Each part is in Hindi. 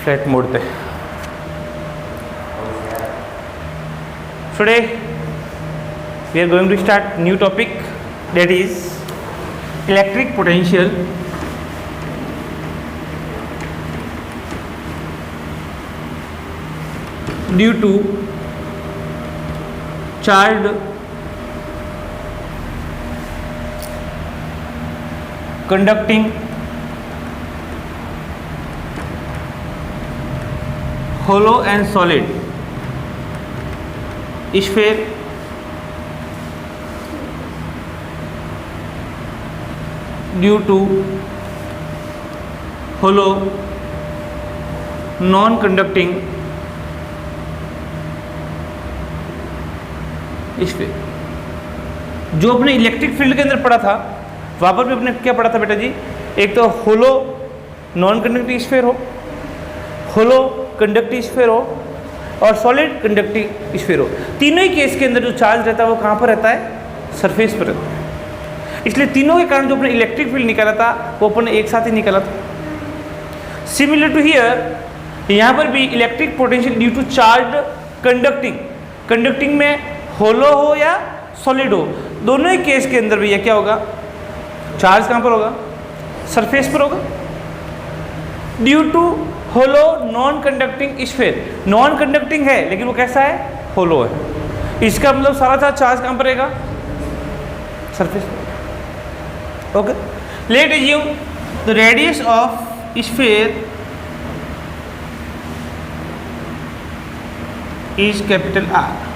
फ्लैट मोड पे। Today we are going to start new topic, that is electric potential due to charged conducting hollow and solid sphere due to hollow non-conducting sphere. जो अपने इलेक्ट्रिक फील्ड के अंदर पढ़ा था वहाँ पर भी अपने क्या पढ़ा था बेटा जी, एक तो होलो नॉन कंडक्टिव स्फीयर हो, होलो कंडक्टिव स्फीयर हो और सॉलिड कंडक्टिव स्फीयर हो। तीनों ही केस के अंदर जो चार्ज रहता है वो कहाँ पर रहता है, सरफेस पर रहता है। इसलिए तीनों के कारण जो अपने इलेक्ट्रिक फील्ड निकाला था वो अपने एक साथ ही निकाला था। सिमिलर टू हियर, यहाँ पर भी electric potential due to charge conducting में होलो हो या सॉलिड हो, दोनों ही केस के अंदर भैया क्या होगा, चार्ज कहाँ पर होगा, सरफेस पर होगा। Due to hollow non conducting sphere, non conducting है लेकिन वो कैसा है, होलो है। इसका मतलब सारा चार्ज कहाँ पर रहेगा, सरफेस पर। Okay, late assume the radius of sphere is capital R.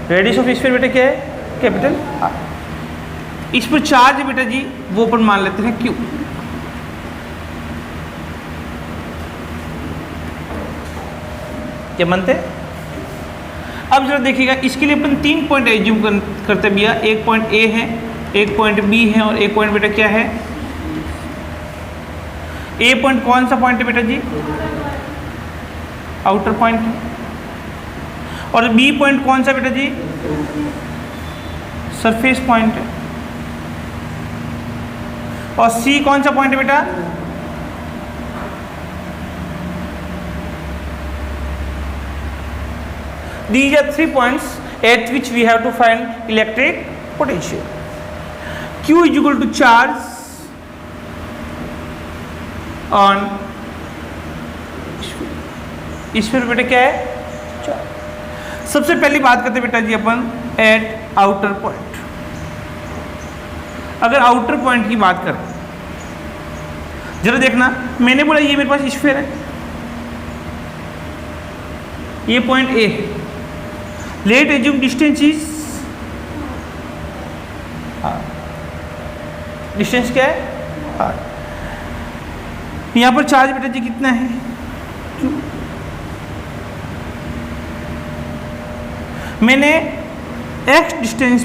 Radius of sphere बेटा क्या है, कैपिटल आर। इस पर चार्ज है बेटा जी, वो अपन मान लेते हैं क्यू। क्या मानते हैं? अब जरा देखिएगा, इसके लिए अपन 3 पॉइंट एज्यूम करते हैं भैया। एक पॉइंट ए है, एक पॉइंट बी है और एक पॉइंट बेटा क्या है, ए पॉइंट कौन सा पॉइंट है बेटा जी, आउटर पॉइंट है। और बी पॉइंट कौन सा बेटा जी, सरफेस पॉइंट है। और सी कौन सा पॉइंट है बेटा, these are 3 points at which we have to find electric potential. Q is equal to charge on sphere बेटा क्या है, चार्ज। सबसे पहली बात करते बेटा जी अपन एट आउटर पॉइंट। अगर आउटर पॉइंट की बात करें, जरा देखना, मैंने बोला ये मेरे पास स्फीयर है, ये पॉइंट ए है। Late assume distance is, distance क्या है, आर। यहां पर चार्ज बेटा जी कितना है, Q। मैंने x डिस्टेंस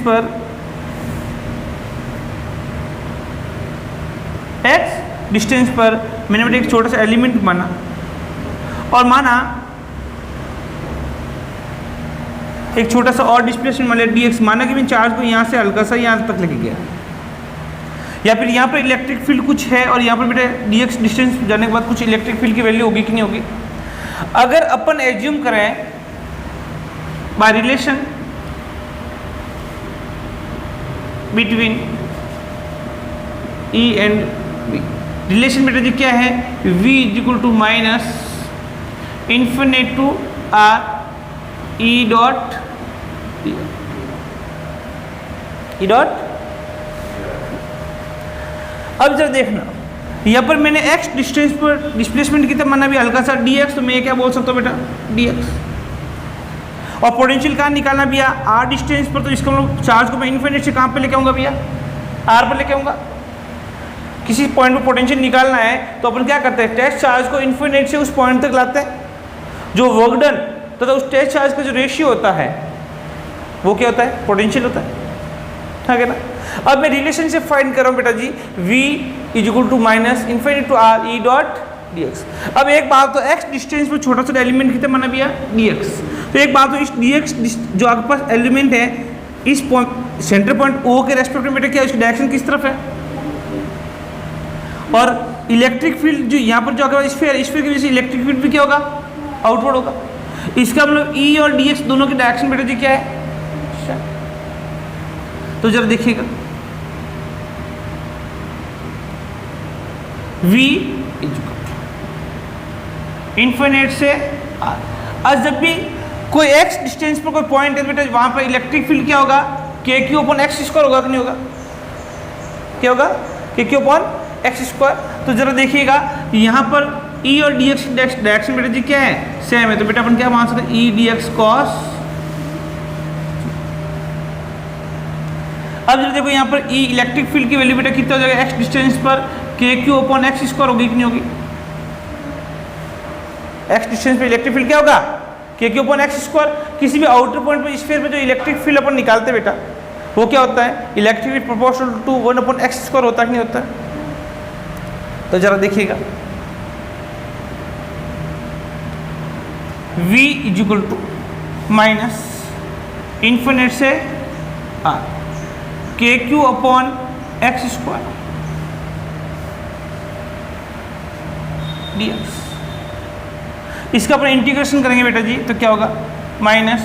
पर मैंने बेटा एक छोटा सा एलिमेंट माना और माना एक छोटा सा और डिस्प्लेसमेंट मान लिया dx। माना कि मैं चार्ज को यहाँ से हल्का सा यहाँ तक लेके गया, या फिर यहाँ पर इलेक्ट्रिक फील्ड कुछ है और यहाँ पर बेटा dx डिस्टेंस जाने के बाद कुछ इलेक्ट्रिक फील्ड की वैल्यू होगी कि नहीं होगी। अगर अपन एज्यूम करें by relation between E and B, relation बेटा जी क्या है, V is equal to minus infinite to R E dot अब जरा देखना, यहाँ पर मैंने x डिस्टेंस पर डिस्प्लेसमेंट कितना माना भी हल्का सा dx, तो मैं क्या बोल सकता हूँ बेटा, dx। और पोटेंशियल कहाँ निकालना भैया, r डिस्टेंस पर, तो इसका मतलब चार्ज को मैं इन्फिनिट से कहाँ पे लेके आऊँगा भैया, r पर लेके आऊँगा। किसी पॉइंट पर पोटेंशियल निकालना है तो अपन क्या करते हैं, टेस्ट चार्ज को इन्फिनिट से उस पॉइंट तक लाते हैं। जो वर्क डन तथा उस टेस्ट चार्ज का जो रेशियो होता है वो क्या होता है, पोटेंशियल होता है, ठीक है ना। अब मैं रिलेशनशिप फाइंड कर रहा हूँ बेटा जी, v is equal to minus infinite to r e dot dx। अब एक बात तो x डिस्टेंस पर छोटा सा एलिमेंट कितना माना भैया, dx। तो एक बात तो इस dx जो आपके पास एलिमेंट है इस पॉइंट सेंटर पॉइंट O के रेस्पेक्ट में बेटा क्या, इसकी डायरेक्शन किस तरफ है, और इलेक्ट्रिक फील्ड जो यहाँ पर जो अगर स्फीयर की वजह से इलेक्ट्रिक फील्ड भी क्या होगा, आउटवर्ड होगा। इसका मतलब ई और डी एक्स दोनों की डायरेक्शन बेटा जी क्या है, तो जरा देखिएगा v इन्फिनिट से r। आज जब भी कोई x डिस्टेंस पर कोई पॉइंट है बेटा, वहां पर इलेक्ट्रिक फील्ड क्या होगा, के क्यू अपॉन एक्स स्क्वायर होगा कि नहीं होगा, क्या होगा, के क्यू अपॉन एक्स स्क्वायर। तो जरा देखिएगा यहाँ पर e और डी एक्स डायरेक्शन बेटा जी क्या है, सेम है, तो बेटा अपन क्या मान सकते हैं, ई डी एक्स कॉस। अब जरा देखो यहाँ पर ई इलेक्ट्रिक फील्ड की वैल्यू बेटा कितना हो जाएगा, x डिस्टेंस पर के क्यू अपॉन एक्स स्क्वायर होगी कि नहीं होगी, x डिस्टेंस पे इलेक्ट्रिक फील्ड क्या होगा, के क्यू अपॉन एक्स स्क्वायर। किसी भी आउटर पॉइंट पर स्फीयर में जो इलेक्ट्रिक फील्ड अपन निकालते बेटा वो क्या होता है, electric field proportional to 1 upon x square होता है कि नहीं होता है। तो जरा देखिएगा v is equal to minus infinite से r k q upon x square dx। इसका अपन इंटीग्रेशन करेंगे बेटा जी तो क्या होगा, माइनस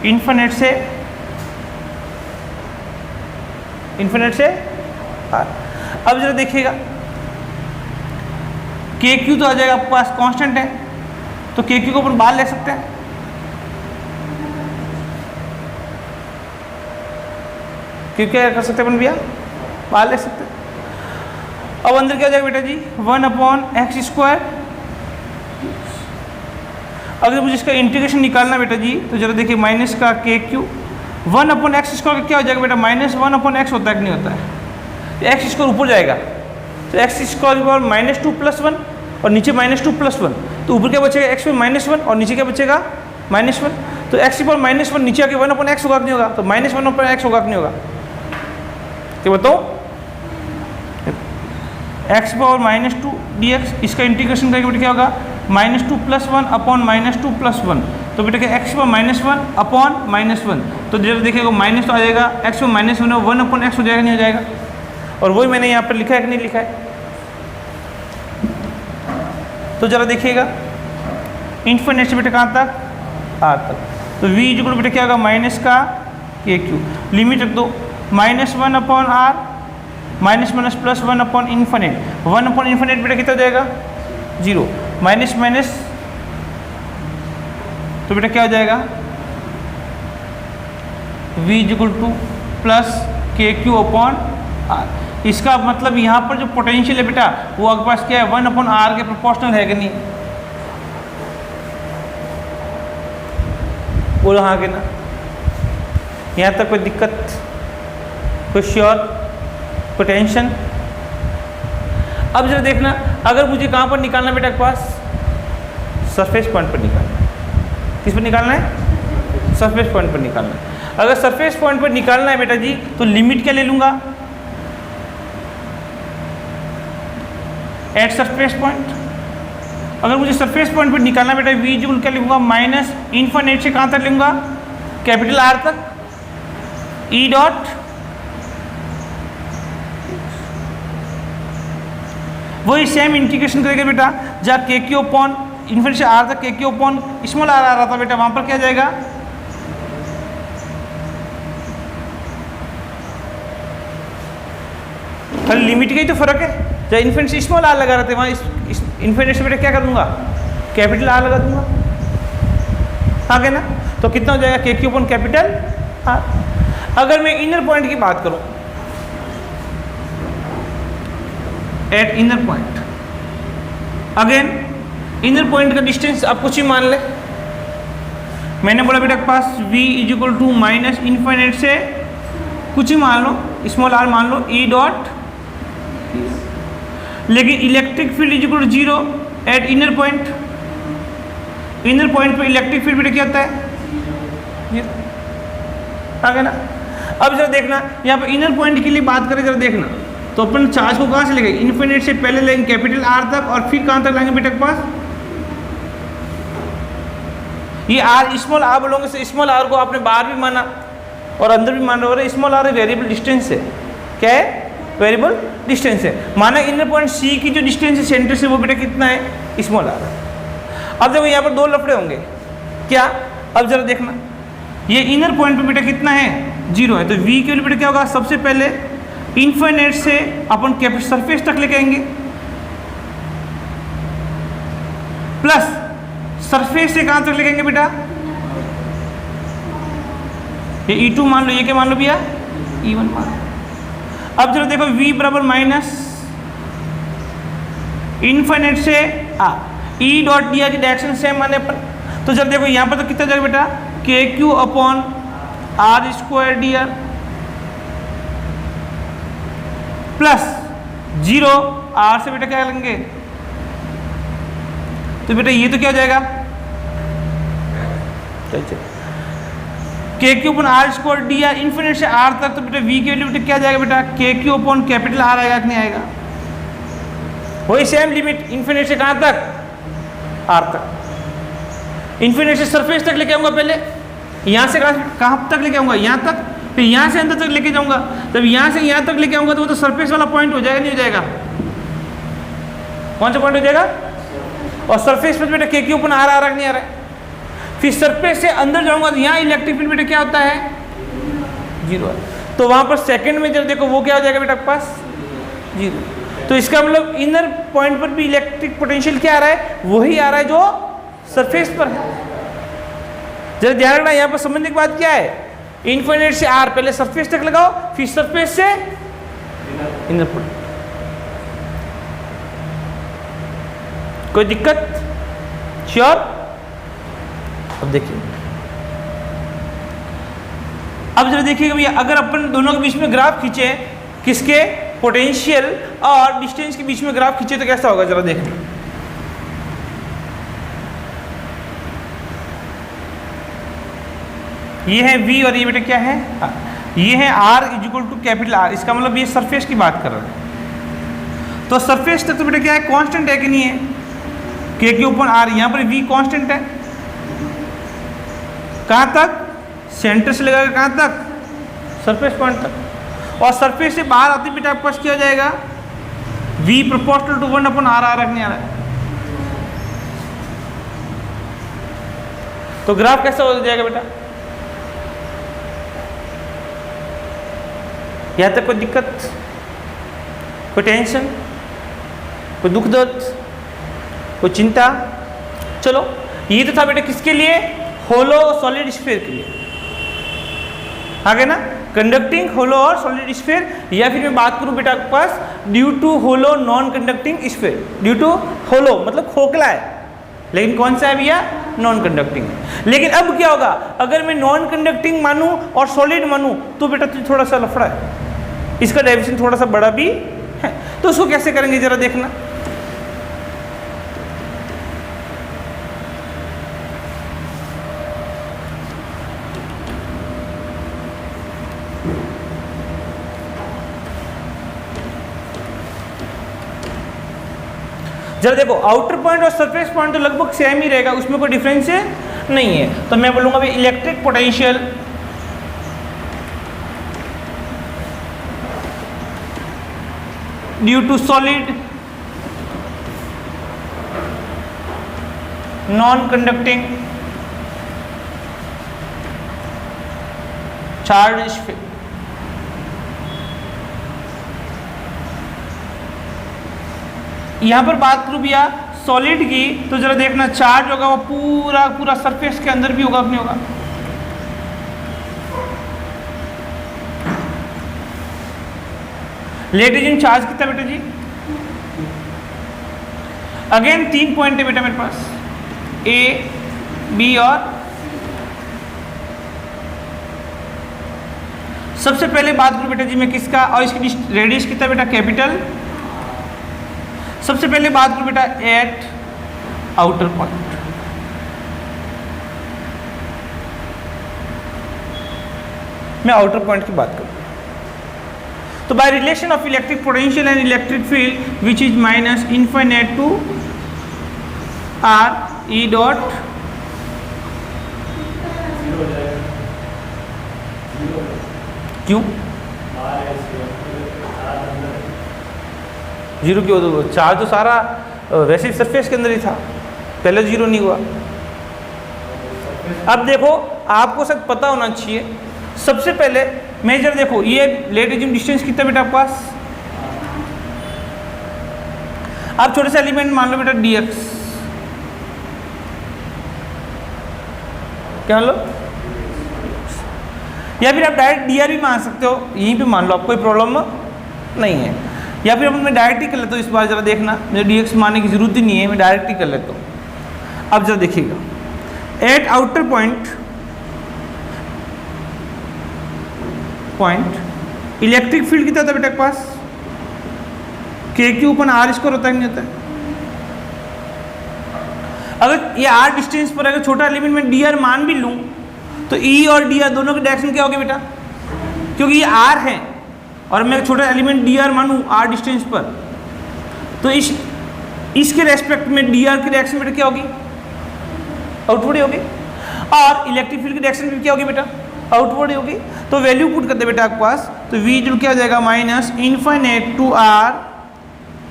इन्फिनिट से r। अब जरा देखिएगा के क्यू तो आ जाएगा आपके पास, कांस्टेंट है, तो के क्यू को अपन बाहर ले सकते हैं, क्यों क्या कर सकते हैं अपन भैया, बाहर ले सकते हैं। अब अंदर क्या हो जाएगा बेटा जी, 1 अपॉन एक्स स्क्वायर। अगर मुझे इसका इंटीग्रेशन निकालना बेटा जी तो जरा देखिए माइनस का के क्यू 1 अपॉन एक्स स्क्वायर का क्या हो जाएगा बेटा, माइनस 1 अपॉन एक्स होता है कि नहीं होता है, एक्स स्क्वायर ऊपर जाएगा तो एक्स स्क्वायर की माइनस 2 प्लस 1 और नीचे माइनस 2 प्लस 1, तो ऊपर क्या बचेगा एक्स पर माइनस 1 और नीचे क्या बचेगा माइनस 1, तो एक्स पर माइनस 1 नीचे आके 1 अपॉन एक्स होगा कि नहीं होगा, तो माइनस 1 अपॉन एक्स होगा कि नहीं होगा, क्या बताओ, x power minus 2 D x. इसका इंटीग्रेशन करके बेटा क्या होगा, minus 2 plus 1 upon minus 2 plus 1, तो बेटा क्या x power minus 1 upon minus 1, तो जब देखिएगा माइनस तो आ जाएगा, x power minus 1 upon x हो जाएगा नहीं हो जाएगा, और वही मैंने यहाँ पर लिखा है कि नहीं लिखा है। तो जरा देखिएगा इन्फिनिट से बेटा कहाँ तक, आर तक, तो v इक्वल बेटा क्या होगा, माइनस का के क्यू, लिमिट रख दो minus 1 upon are minus minus plus 1 upon infinite, 1 upon infinite बेटा कितना हो जाएगा 0, माइनस माइनस तो बेटा क्या हो जाएगा v equal two plus k q upon are. इसका मतलब यहाँ पर जो पोटेंशियल है बेटा वो आपके पास क्या है, 1 अपॉन आर के प्रोपोर्शनल है कि नहीं, बोलो हाँ कि ना, यहाँ तक कोई दिक्कत, कोई श्योर, कोई टेंशन। अब जरा देखना अगर मुझे कहाँ पर निकालना बेटा के पास, सरफेस पॉइंट पर निकालना, किस पर निकालना है, सरफेस पॉइंट पर निकालना है। अगर सरफेस पॉइंट पर निकालना है बेटा जी तो लिमिट क्या ले लूँगा, एट सरफेस पॉइंट। अगर मुझे सरफेस पॉइंट पर निकालना बेटा v इक्वल क्या लिखूंगा, माइनस इन्फिनिट से कहाँ तक लूँगा, कैपिटल आर तक, ई डॉट वही सेम इंटीग्रेशन करेगा बेटा, जहाँ के क्यू अपॉन इन्फिनिट से आर तक के क्यू अपॉन स्मॉल आर आ रहा था बेटा, वहाँ पर क्या जाएगा, खाली लिमिट का ही तो फर्क है, जब इन्फिनिट से स्मॉल आर लगा रहे थे वहाँ इन्फिनिट से बेटा क्या कर दूंगा, कैपिटल आर लगा दूंगा, आगे ना, तो कितना हो जाएगा k q upon capital R. अगर मैं इनर पॉइंट की बात करूं, at inner point, again inner point का डिस्टेंस आप कुछ ही मान ले, मैंने बोला बेटा के पास v is equal to minus infinite से कुछ ही मान लो, स्मॉल आर मान लो, ई डॉट, लेकिन electric field is equal to 0 at inner point. Inner point पे इलेक्ट्रिक फील्ड बेटा क्या होता है, आगे ना। अब जरा देखना यहाँ पर इनर पॉइंट के लिए बात करें, जरा देखना तो अपन चार्ज को कहाँ से लेंगे, इन्फिनिट से पहले लेंगे कैपिटल आर तक और फिर कहाँ तक लाएंगे बेटा के पास, ये आर स्मॉल आर बोलोगे से स्मॉल आर को आपने बाहर भी माना और अंदर भी मान रहे हो, स्मॉल आर वेरिएबल डिस्टेंस है, क्या है वेरिएबल डिस्टेंस है। माना इनर पॉइंट सी की जो डिस्टेंस है सेंटर से वो बेटा कितना है, स्मॉल आर। अब देखो यहाँ पर दो लफड़े होंगे क्या, अब जरा देखना, ये इनर पॉइंट पे बेटा कितना है, 0 है, तो v के लिए बेटा क्या होगा, सबसे पहले इन्फिनिट से अपन कैपिटल सरफेस तक लेके आएंगे, प्लस सरफेस से कहां तक लेके आएंगे बेटा, ये E2 मान लो, ये क्या मान लो भैया, E1 मान लो। अब जरा देखो v बराबर माइनस इन्फिनिट से E डॉट डी की डायरेक्शन सेम माने अपन, तो जब देखो यहाँ पर तो कितना जाएगा बेटा, k q upon r square d r plus 0 r से बेटा क्या लेंगे, तो बेटा ये तो क्या हो जाएगा, k q upon r square d r infinite से आर तक, तो बेटा वी के वैल्यू बेटा क्या जाएगा बेटा, k q upon capital R आएगा कि नहीं आएगा, वही सेम लिमिट इन्फिनिट से कहाँ तक, आर तक। इन्फिनिट से सरफेस तक लेके आऊंगा, पहले यहाँ से कहाँ तक लेके आऊंगा, यहाँ तक, फिर यहाँ से अंदर तक लेके जाऊंगा, जब यहाँ से यहाँ तक लेके आऊंगा तो वो तो सरफेस वाला पॉइंट हो जाएगा, नहीं हो जाएगा, कौन सा पॉइंट हो जाएगा, और सरफेस पर बेटा के क्यू अपन आ रहा नहीं आ रहा है, फिर सरफेस से अंदर जाऊंगा तो यहाँ इलेक्ट्रिक फील्ड बेटा क्या होता है, 0 है, तो वहाँ पर सेकंड में जब देखो वो क्या हो जाएगा बेटा आपके पास, 0। तो इसका मतलब इनर पॉइंट पर भी इलेक्ट्रिक पोटेंशियल क्या आ रहा है, वही आ रहा है जो सरफेस पर है। जरा ध्यान रखना, यहाँ पर समझने की बात क्या है, इन्फिनिट से आर, पहले सरफेस तक लगाओ, फिर सरफेस से इनर पॉइंट। कोई दिक्कत, श्योर। अब देखिए, अब जरा देखिएगा भैया, अगर अपन दोनों के बीच में ग्राफ खींचे, किसके, पोटेंशियल और डिस्टेंस के बीच में ग्राफ खींचे, तो कैसा होगा, जरा देखना। ये है v और ये बेटा क्या है, ये है r is equal to capital R, इसका मतलब ये सरफेस की बात कर रहे हैं, तो सरफेस तक तो बेटा क्या है, कांस्टेंट है कि नहीं है, k के ऊपर r, यहाँ पर v कांस्टेंट है, कहाँ तक, सेंटर से लगाकर कहाँ तक, सरफेस पॉइंट तक, और सरफेस से बाहर आते बेटा आपके पास क्या हो जाएगा, v proportional to 1 upon r रखने आ रहा है, तो ग्राफ कैसा हो जाएगा बेटा, यहाँ तक कोई दिक्कत, कोई टेंशन, कोई दुख दर्द, कोई चिंता। चलो, ये तो था बेटा किसके लिए, होलो सॉलिड स्फीयर के लिए, आगे ना, कंडक्टिंग होलो और सॉलिड स्फीयर, या फिर मैं बात करूं बेटा आपके पास due to hollow non conducting sphere, due to hollow मतलब खोखला है, लेकिन कौन सा है भैया, नॉन कंडक्टिंग। लेकिन अब क्या होगा, अगर मैं नॉन कंडक्टिंग मानूं और सॉलिड मानूं, तो बेटा तो थोड़ा सा लफड़ा है, इसका डायमेंशन थोड़ा सा बड़ा भी है, तो उसको कैसे करेंगे जरा देखना। जरा देखो, आउटर पॉइंट और सरफेस पॉइंट तो लगभग सेम ही रहेगा, उसमें कोई डिफरेंस नहीं है, तो मैं बोलूंगा भाई electric potential due to solid non conducting charge sphere, यहां पर बात करूं भैया सॉलिड की, तो जरा देखना चार्ज होगा वो पूरा पूरा सरफेस के अंदर भी होगा कि नहीं होगा, लेटेजिन चार्ज कितना बेटा जी, अगेन 3 पॉइंट है बेटा मेरे पास, ए बी और, सबसे पहले बात करूं बेटा जी मैं किसका, और इसकी रेडियस कितना बेटा, कैपिटल। सबसे पहले बात करूं बेटा एट आउटर पॉइंट, मैं आउटर पॉइंट की बात करूं, तो by relation of electric potential and electric field which is minus infinite to r E dot, क्यों, जीरो क्यों होगा? चार्ज तो सारा वैसे सरफेस के अंदर ही था, पहले जीरो नहीं हुआ। अब देखो आपको सब पता होना चाहिए, सबसे पहले मेजर देखो, ये लेट एज्यूम डिस्टेंस कितना बेटा आपके पास? आप छोटे से एलिमेंट मान लो बेटा dx, क्या मान लो, या फिर आप डायरेक्ट dr भी मान सकते हो, यहीं पे मान लो, आपको कोई प्रॉब्लम नहीं है। या फिर मैं डायरेक्ट ही कर लेता हूँ, इस बार जरा देखना, मुझे dx मानने की जरूरत ही नहीं है, मैं डायरेक्ट ही कर लेता हूँ। अब जरा देखिएगा, eight outer point electric field कितना होता है बेटा के पास? k/r² होता है कि नहीं होता है? अगर ये r डिस्टेंस पर अगर छोटा एलिमेंट में dr मान भी लूं तो e और dr दोनों की डायरेक्शन क्या होगी बेटा? क्योंकि ये r है और मैं छोटा एलिमेंट dr मानूं r डिस्टेंस पर, तो इसके रेस्पेक्ट में dr की डायरेक्शन बेटा क्या होगी? आउटवर्ड ही होगी। और इलेक्ट्रिक फील्ड की डायरेक्शन भी क्या होगी बेटा? आउटवर्ड ही होगी। तो वैल्यू पुट कर दे बेटा आपके पास, तो v जो क्या हो जाएगा minus infinite to r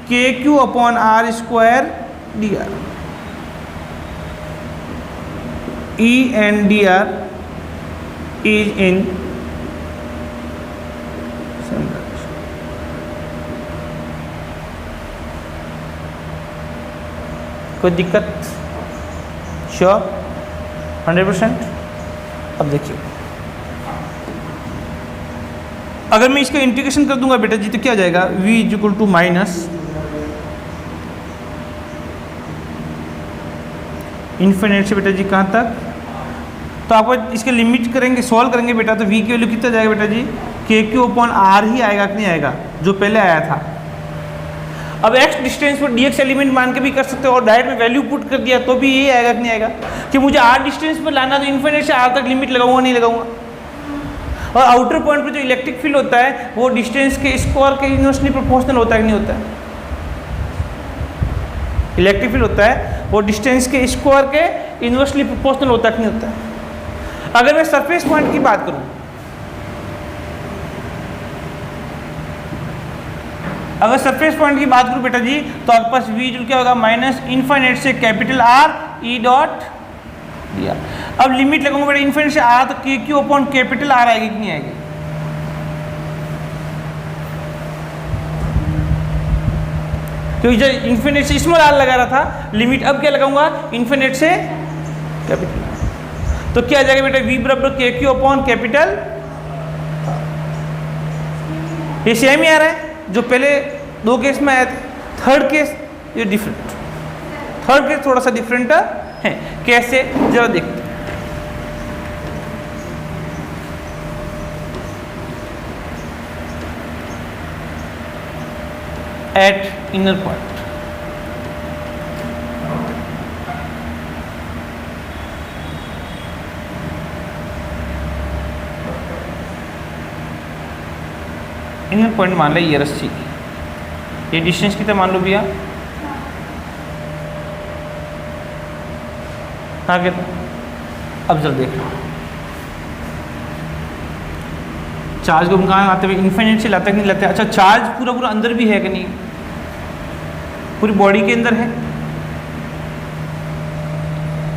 k/r² dr। E and dr is in same direction। कोई दिक्कत? श्योर 100%। अब देखिए, अगर मैं इसका इंटीग्रेशन कर दूंगा बेटा जी तो क्या जाएगा? v equal to minus infinite से बेटा जी कहाँ तक? तो आपको इसके लिमिट करेंगे, सॉल्व करेंगे बेटा, तो v की वैल्यू कितना जाएगा बेटा जी? k/r ही आएगा कि नहीं आएगा, जो पहले आया था। अब x डिस्टेंस पर dx एलिमेंट मान के भी कर सकते हो, और डायरेक्ट में वैल्यू पुट कर दिया तो भी ये आएगा कि नहीं आएगा? कि मुझे r डिस्टेंस पर लाना, तो इन्फिनिट से r तक लिमिट लगाऊंगा नहीं लगाऊंगा। और आउटर पॉइंट पर जो इलेक्ट्रिक फील्ड होता है वो डिस्टेंस के स्क्वायर के इनवर्सली प्रोपोर्शनल होता है कि नहीं होता है? इलेक्ट्रिक फील्ड होता है वो डिस्टेंस के स्क्वायर के इनवर्सली प्रोपोर्शनल होता है कि नहीं होता है? अगर मैं सरफेस पॉइंट की बात करूं, अगर सरफेस पॉइंट की बात करूं बेटा जी, तो आपके पास v जो क्या होगा माइनस इनफाइनाइट से capital R e dot dr। अब लिमिट लगाऊंगा बेटा इनफाइनाइट से r, तो k/कैपिटल R आएगी कि नहीं आएगी? क्योंकि जब इन्फिनिट से स्मॉल r लगा रहा था, लिमिट अब क्या लगाऊंगा? इन्फिनिट से कैपिटल। तो क्या आ जाएगा बेटा? v बराबर k/कैपिटल। ये सेम ही आ रहा है जो पहले दो केस में आया था। थर्ड केस ये डिफरेंट, थर्ड केस थोड़ा सा डिफरेंट है। कैसे जरा देखते हैं। Eight inner point, inner point मान ले ये रस्सी, ये डिस्टेंस कितना मान लो भैया? हाँ कितना? अब जरा देख लो, चार्ज को हम कहाँ आते हुए इन्फिनिट से लाते कि नहीं लाते? अच्छा, चार्ज पूरा पूरा अंदर भी है कि नहीं? पूरी बॉडी के अंदर है,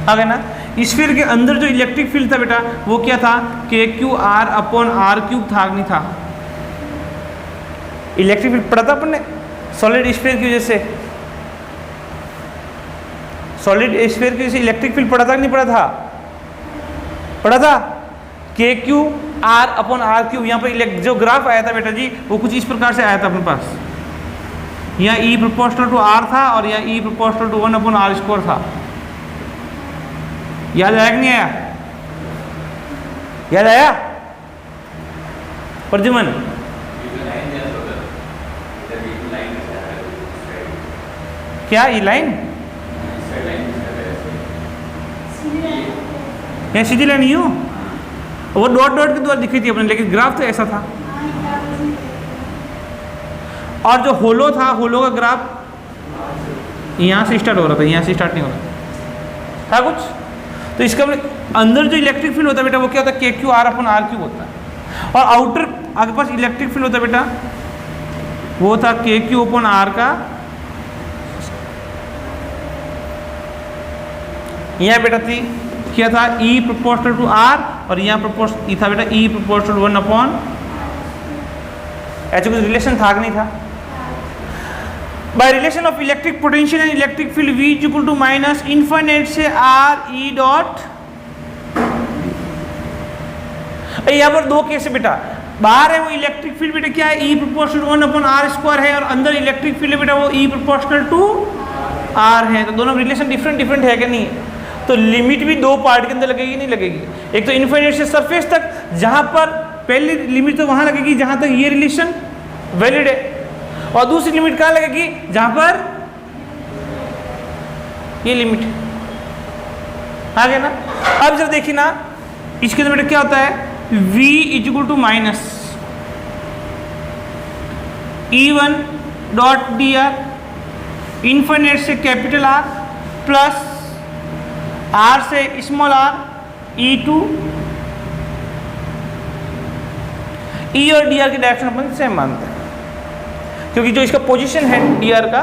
आ गया ना? स्फीयर के अंदर जो इलेक्ट्रिक फील्ड था बेटा वो क्या था? k/r/r³ था कि नहीं था? इलेक्ट्रिक फील्ड पढ़ा था अपन ने सॉलिड स्फीयर की वजह से, सॉलिड स्फीयर की वजह से इलेक्ट्रिक फील्ड पढ़ा था कि नहीं पढ़ा था? पढ़ा था। k/r/r³। यहाँ पर जो ग्राफ आया था बेटा जी वो कुछ इस प्रकार से आया था अपने पास। यहाँ E प्रोपोर्शनल टू R था और यहाँ E प्रोपोर्शनल टू 1/r² था। याद आया कि नहीं आया? याद आया प्रद्युमन? क्या ये लाइन? यहाँ सीधी लाइन ही हो, वो डॉट डॉट के द्वारा दिखी थी अपने, लेकिन ग्राफ तो ऐसा था। और जो होलो था, होलो का ग्राफ यहाँ से स्टार्ट हो रहा था, यहाँ से स्टार्ट नहीं हो रहा था कुछ। तो इसका अंदर जो इलेक्ट्रिक फील्ड होता है बेटा वो क्या होता है? k/r/r³ होता है। और आउटर आपके पास इलेक्ट्रिक फील्ड होता है बेटा वो था के क्यू अपन आर का, यहाँ बेटा थी क्या था ई प्रोपोर्शनल टू आर, और यहाँ प्रोपोर्शनल था बेटा ई प्रोपोर्शनल 1 अपॉन, ऐसे कुछ रिलेशन था कि नहीं था? By relation of electric potential and electric field V equal to minus infinite से आर ई डॉट। यहाँ पर दो केस है बेटा, बाहर है वो इलेक्ट्रिक फील्ड बेटा क्या है, ई प्रोपोर्शनल 1 अपॉन आर स्क्वायर है, और अंदर इलेक्ट्रिक फील्ड बेटा वो ई प्रोपोर्शनल टू आर है। तो दोनों रिलेशन डिफरेंट है कि नहीं? तो लिमिट भी दो पार्ट के अंदर लगेगी नहीं लगेगी? एक तो इन्फिनिट से सरफेस तक, जहां पर पहली लिमिट तो वहां लगेगी जहां तक ये रिलेशन वैलिड है, और दूसरी लिमिट कहां लगेगी जहां पर ये लिमिट आ गया ना। अब जब देखिए ना इसके अंदर बेटा क्या होता है, V equal to minus E1 dot d r infinite से कैपिटल आर प्लस आर से स्मॉल आर E2, E और डी आर की डायरेक्शन अपन सेम मानते हैं, क्योंकि जो इसका पोजीशन है डी आर का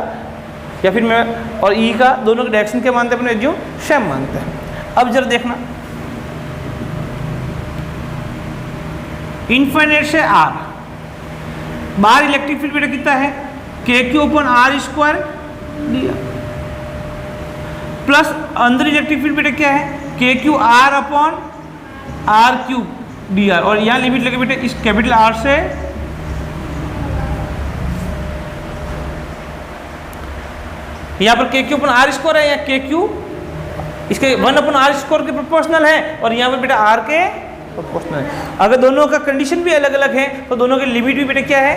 या फिर मैं और ई का, दोनों के डायरेक्शन क्या मानते हैं अपने, जो सेम मानते हैं। अब जरा देखना इन्फिनिट से आर, बाहर इलेक्ट्रिक फील्ड बेटा कितना है k q upon r square d r, plus अंदर इलेक्ट्रिक फील्ड बेटा क्या है k q r upon r cube d r, और यहाँ लिमिट लगे बेटे इस कैपिटल आर से यहाँ पर के क्यू अपन आर स्क्वायर है, या के क्यू इसके 1 अपन आर स्क्वायर के प्रोपोर्शनल है, और यहाँ पर बेटा आर के प्रोपोर्शनल है। अगर दोनों का कंडीशन भी अलग अलग है तो दोनों की लिमिट भी बेटा क्या है।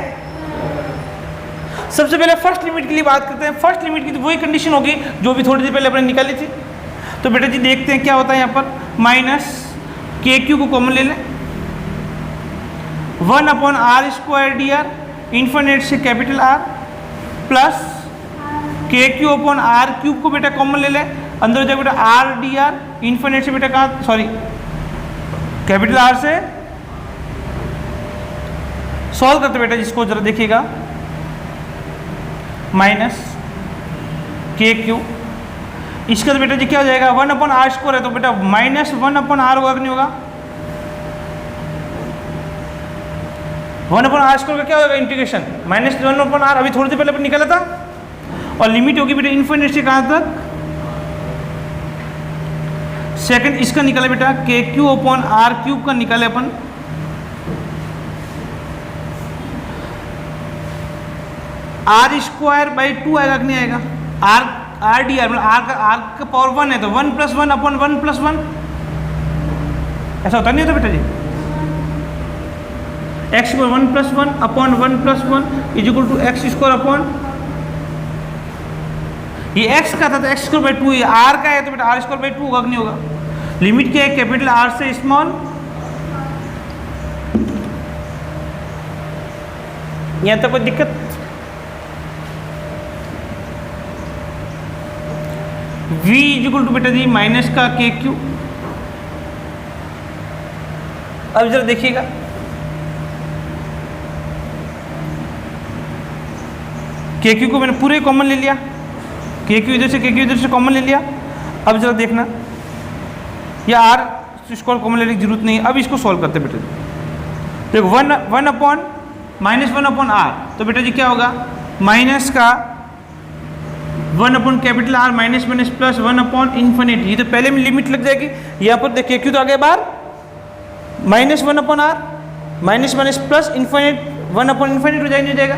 सबसे पहले फर्स्ट लिमिट के लिए बात करते हैं। फर्स्ट लिमिट की तो वही कंडीशन होगी जो भी थोड़ी देर पहले अपने निकाली थी। तो बेटा जी देखते हैं क्या होता है यहाँ पर, माइनस के क्यू को कॉमन ले लें, 1 upon r square d r infinite से capital r, plus k q upon r cube को बेटा कॉमन ले लें, अंदर हो जाएगा बेटा आर डी आर इन्फिनिट से बेटा कहाँ, सॉरी कैपिटल आर से सॉल्व करते बेटा जिसको जरा देखिएगा, माइनस के क्यू, इसका तो बेटा जी क्या हो जाएगा 1 अपॉन आर स्क्वायर है, तो बेटा माइनस 1 अपॉन आर होगा कि नहीं होगा, 1 अपॉन आर स्क्वायर का क्या होगा इंटीग्रेशन माइनस 1 अपॉन आर, अभी थोड़ी देर पहले निकाला था, और लिमिट होगी बेटा इन्फिनिट से कहाँ तक, सेकंड इसका निकाले बेटा k q upon r cube का निकाले अपन, आर स्क्वायर बाई 2 आएगा कि नहीं आएगा, आर डी आर मतलब आर का पावर 1 है, तो 1 प्लस 1 अपॉन 1 प्लस 1, ऐसा होता नहीं होता बेटा जी, X square 1 plus 1 upon 1 plus 1 is equal to X square upon, ये एक्स का था तो एक्स स्क्वायर बाई 2, ये आर का है तो बेटा आर स्क्वायर बाई 2 होगा कि नहीं होगा। लिमिट क्या है कैपिटल आर से स्मॉल, यहाँ तक कोई दिक्कत, v इक्वल टू बेटा जी माइनस का के क्यू। अब जरा देखिएगा के क्यू को मैंने पूरे कॉमन ले लिया, के क्यू इधर से के क्यू इधर से कॉमन ले लिया। अब जरा देखना या आर स्क्वायर कॉमन लेने की जरूरत नहीं है। अब इसको सॉल्व करते बेटा, देखो 1 अपॉन माइनस 1 अपॉन आर, तो बेटा जी क्या होगा माइनस का 1 upon capital R minus minus plus 1 upon infinite, ये तो पहले में लिमिट लग जाएगी, यहाँ पर देखिए क्यों तो आ गया बार minus 1 upon are minus minus plus infinite 1 upon infinite हो जाएगा,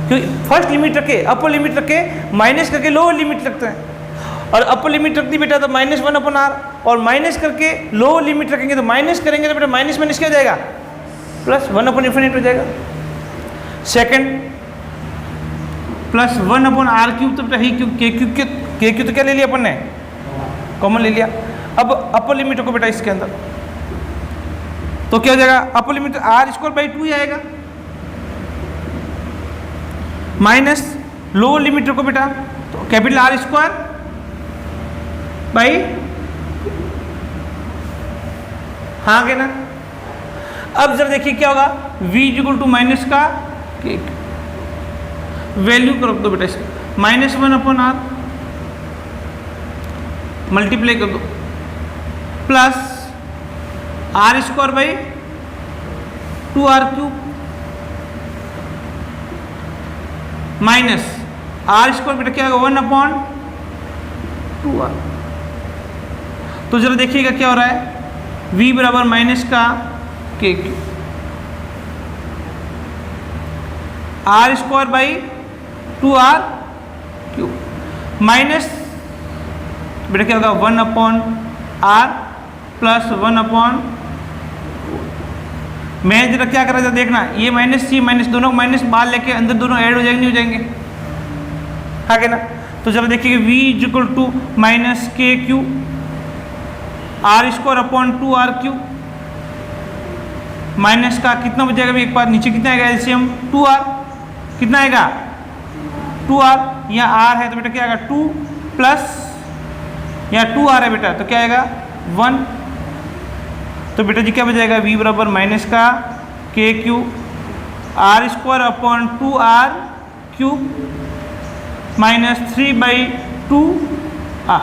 क्योंकि फर्स्ट लिमिट रखे अपर लिमिट रखे माइनस करके लोअर लिमिट रखते हैं, और अपर लिमिट रख दी बेटा तो माइनस 1 अपॉन आर, और माइनस करके लोअर लिमिट रखेंगे तो माइनस करेंगे तो बेटा माइनस माइनस क्या हो जाएगा प्लस 1 अपॉन इन्फिनिट हो जाएगा। Second plus 1 upon r cube, तो बेटा ही क्यूब के क्यू तो क्या ले लिया अपन ने कॉमन ले लिया। अब अपर लिमिट को बेटा इसके अंदर तो क्या हो जाएगा, upper limit r square by 2 ही आएगा, माइनस लोअर लिमिट को बेटा तो कैपिटल आर स्क्वायर बाई, हाँ क्या ना। अब जरा देखिए क्या होगा v इक्वल टू माइनस का वैल्यू को रख दो बेटा इसका, -1/r मल्टीप्लाई कर दो plus r² / 2r³ minus r² बेटा क्या होगा 1/2r। तो जरा देखिएगा क्या हो रहा है, v बराबर माइनस का KQ r² / 2r³ माइनस बेटा क्या होगा 1/r प्लस 1/, मैं जरा क्या कर रहा था देखना, ये माइनस ये माइनस दोनों माइनस बाहर लेके अंदर दोनों ऐड हो जाएंगे नहीं हो जाएंगे, आगे ना। तो जरा देखिए v = -KQ r² / 2r³ minus का कितना बचेगा, एक बार नीचे कितना आएगा एलसीएम 2r, कितना आएगा 2r, यहाँ r है तो बेटा क्या आएगा 2 प्लस यहाँ 2r है बेटा तो क्या आएगा 1। तो बेटा जी क्या बचाएगा, v बराबर माइनस का KQ r² / 2r³ minus 3/2r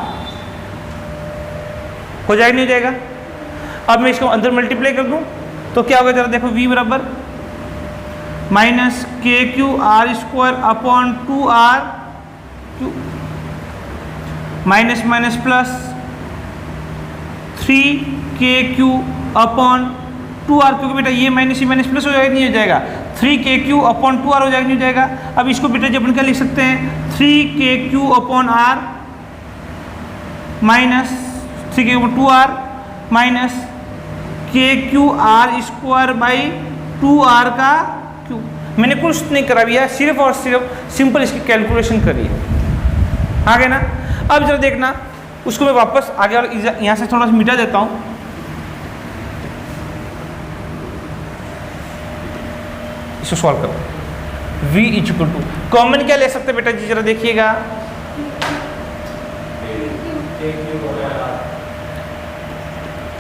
हो जाएगा नहीं हो जाएगा। अब मैं इसको अंदर मल्टीप्लाई कर दूं तो क्या होगा, जरा देखो v बराबर -KQ r² / 2r³ minus minus plus 3KQ / 2r, क्योंकि बेटा ये माइनस प्लस हो जाएगा नहीं हो जाएगा, 3KQ / 2r हो जाएगा नहीं हो जाएगा। अब इसको बेटा जी अपन क्या लिख सकते हैं, 3KQ / r minus 3KQ / 2r minus KQ r² / 2r³। मैंने कुछ नहीं करा भैया, सिर्फ और सिर्फ सिंपल इसकी कैलकुलेशन करी है, आगे ना। अब जरा देखना उसको मैं वापस आगे और यहाँ से थोड़ा सा मिटा देता हूँ, इसको सॉल्व करो। v = कॉमन क्या ले सकते बेटा जी, जरा देखिएगा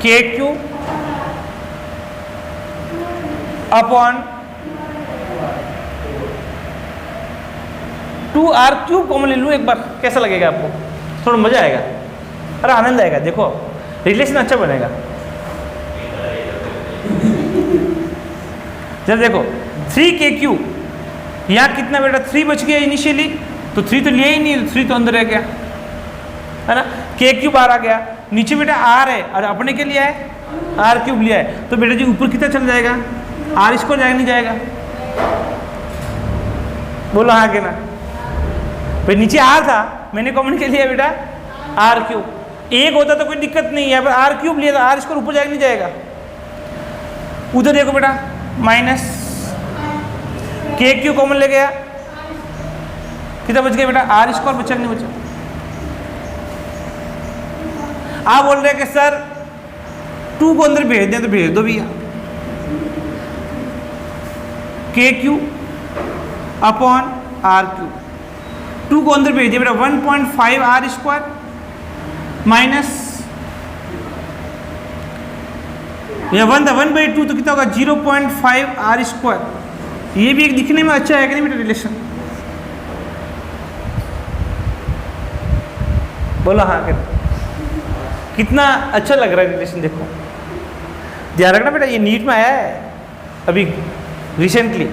KQ / 2r³ कॉमन ले लूँ एक बार, कैसा लगेगा आपको, थोड़ा मजा आएगा, अरे आनंद आएगा, देखो रिलेशन अच्छा बनेगा। जरा देखो 3KQ यहाँ कितना बेटा 3 बच गया इनिशियली, तो 3 तो लिया ही नहीं, 3 तो अंदर रह गया है ना, KQ बाहर आ गया, नीचे बेटा r है और अपने के लिया है r³ लिया है, तो बेटा जी ऊपर कितना चल जाएगा, r² जाएगा नहीं जाएगा, बोलो हाँ के ना। भाई नीचे r था, मैंने कॉमन के लिया बेटा r³, एक होता तो कोई दिक्कत नहीं है, यहाँ पर r³ लिया था, r² ऊपर जाएगा नहीं जाएगा। उधर देखो बेटा माइनस KQ कॉमन ले गया, कितना बच गया बेटा r² बचा नहीं बचा। आप बोल रहे हैं कि सर 2 को अंदर भेज दें, तो भेज दो भैया, KQ / r³ 2 को अंदर भेज दिया बेटा 1.5 r² माइनस यह 1 था 1/2 तो कितना होगा 0.5 r²। ये भी एक दिखने में अच्छा है कि नहीं बेटा रिलेशन, बोलो हाँ कर, कितना अच्छा लग रहा है रिलेशन, देखो ध्यान रखना बेटा, ये नीट में आया है अभी रिसेंटली,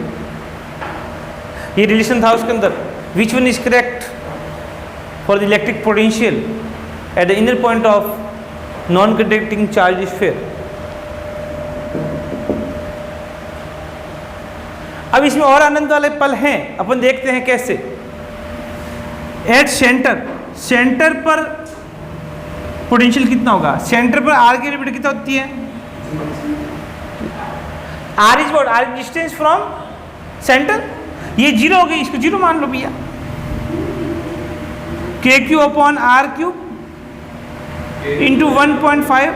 ये रिलेशन था उसके अंदर, which one is correct for the electric potential at the inner point of non conducting charge sphere. अब इसमें और आनंद वाले पल हैं, अपन देखते हैं कैसे। एट सेंटर पर पोटेंशियल कितना होगा, सेंटर पर आर की लिमिट कितना होती है, r is what, r distance from centre, ये 0 हो गई, इसको 0 मान लो भैया, KQ / r³ इंटू 1.5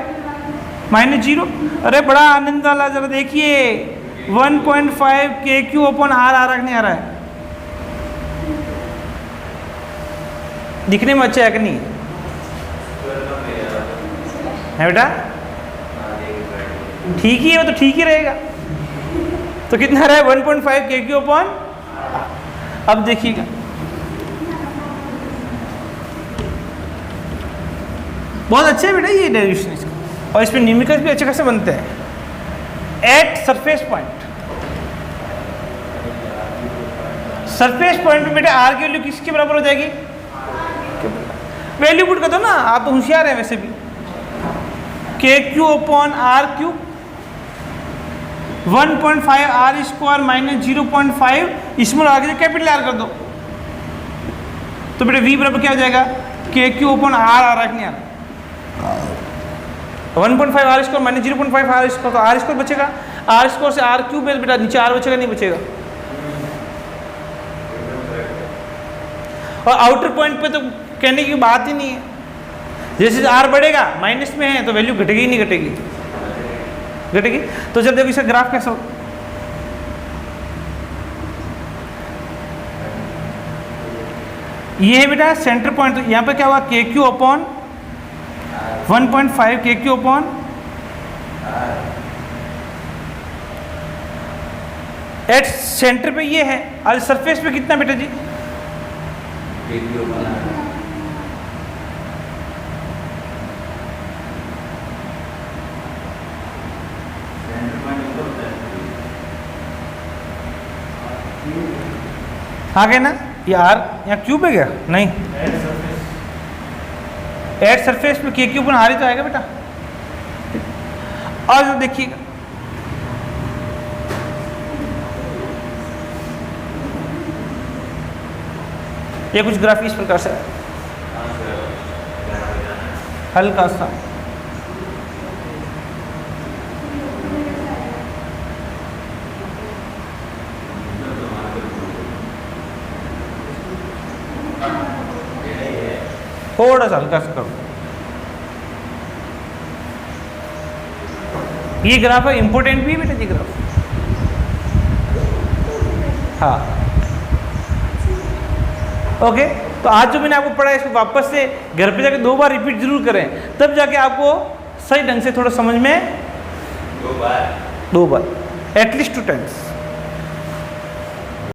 माइनस 0। अरे बड़ा आनंद वाला, जरा देखिए 1.5 KQ / r नहीं आ रहा है, दिखने में अच्छा है कि नहीं है बेटा, ठीक ही है, वो तो ठीक ही रहेगा। तो कितना आ रहा है 1.5 KQ / अब देखिएगा, बहुत अच्छे है बेटा ये डेरिवेशन इसका, और इसमें न्यूमेरिकल्स भी अच्छे खासे बनते हैं। At surface point, surface point पे बेटा आर की वैल्यू किसके बराबर हो जाएगी? वैल्यू पुट कर दो ना, आप तो होशियार हैं वैसे भी। K q upon r q 1.5 r square minus 0.5 small r के कैपिटल आर कर दो, तो बेटा वी बराबर क्या हो जाएगा? के क्यू अपॉन आर आ रहा है नहीं आ रहा? 1.5 r square minus 0.5 r square, तो आर स्क्वायर बचेगा, आर स्क्वायर से आर क्यूब बेटा नीचे आर बचेगा नहीं बचेगा? और आउटर पॉइंट पे तो कहने की बात ही नहीं है, जैसे आर बढ़ेगा माइनस में है तो वैल्यू घटेगी ही नहीं घटेगी? घटेगी। तो जब देखो इसका ग्राफ कैसा हो, ये है बेटा सेंटर पॉइंट, तो यहाँ पे क्या हुआ? के क्यू अपॉन 1.5 के क्यू अपॉन एट सेंटर पे ये है, और सरफेस पे कितना बेटा जी? आ गए ना? ये आर यहाँ क्यूब है क्या? नहीं, एट सरफेस पे के क्यूब आ रही तो आएगा बेटा। और जो देखिएगा ये कुछ ग्राफ इस प्रकार से हल्का सा थोड़ा सा हल्का सा करो। ये ग्राफ है, इंपॉर्टेंट भी है बेटा ये ग्राफ। हाँ ओके, तो आज जो मैंने आपको पढ़ा है इसको वापस से घर पे जाके 2 बार रिपीट जरूर करें, तब जाके आपको सही ढंग से थोड़ा समझ में 2 बार एटलीस्ट 2 टाइम्स